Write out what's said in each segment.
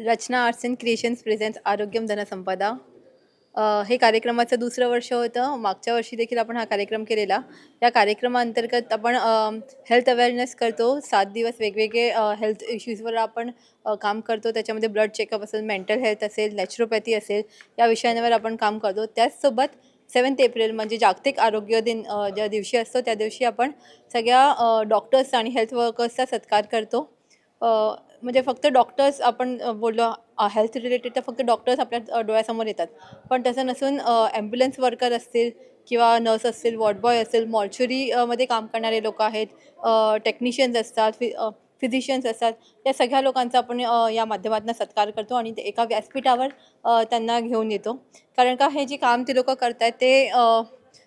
Rachana arts and creations presents Arogyam Dhanasampada. हे कार्यक्रमाचं दुसरं वर्ष होतं. मागच्या वर्षी देखील आपण हा कार्यक्रम केलेला. या कार्यक्रमाअंतर्गत आपण हेल्थ अवेअरनेस करतो. 7 दिवस वेगवेगळे हेल्थ इश्यूजवर आपण काम करतो. त्याच्यामध्ये ब्लड चेकअप असेल, मेंटल हेल्थ असेल, नॅचरोपॅथी असेल, या विषयांवर आपण काम करतो. त्याचसोबत 7 एप्रिल म्हणजे जागतिक आरोग्य दिन ज्या दिवशी असतो, त्या दिवशी आपण सगळ्या डॉक्टर्स आणि हेल्थ वर्कर्सचा सत्कार करतो. म्हणजे फक्त डॉक्टर्स आपण बोललो हेल्थ रिलेटेड तर फक्त डॉक्टर्स आपल्या डोळ्यासमोर येतात. पण तसं नसून ॲम्ब्युलन्स वर्कर असतील किंवा नर्स असतील, वॉर्ड बॉय असेल, मॉर्च्युरी मध्ये काम करणारे लोकं आहेत, टेक्निशियन्स असतात, फिजिशियन्स असतात. या सगळ्या लोकांचा आपण या माध्यमातून सत्कार करतो आणि ते एका व्यासपीठावर त्यांना घेऊन येतो. कारण का हे जे काम ते लोकं करत आहेत ते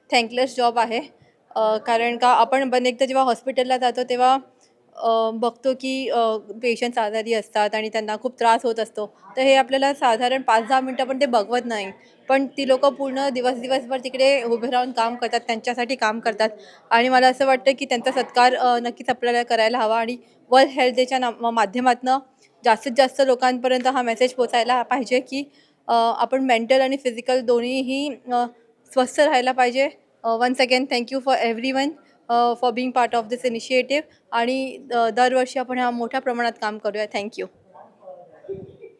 थँकलेस जॉब आहे. कारण का आपण एकदा जेव्हा हॉस्पिटलला जातो तेव्हा बघतो की पेशंट्स आजारी असतात आणि त्यांना खूप त्रास होत असतो. तर हे आपल्याला साधारण 5-10 मिनिटं पण ते बघवत नाही. पण ती लोकं पूर्ण दिवसभर तिकडे उभे राहून काम करतात, त्यांच्यासाठी काम करतात आणि मला असं वाटतं की त्यांचा सत्कार नक्कीच आपल्याला करायला हवा आणि वर्ल्ड हेल्थ डेच्या माध्यमातनं जास्तीत जास्त लोकांपर्यंत हा मेसेज पोहोचायला पाहिजे की आपण मेंटल आणि फिजिकल दोन्हीही स्वस्थ राहायला पाहिजे. Once again thank you for everyone for being part of this initiative आणि दरवर्षी आपण ह्या मोठ्या प्रमाणात काम करूया. Thank you.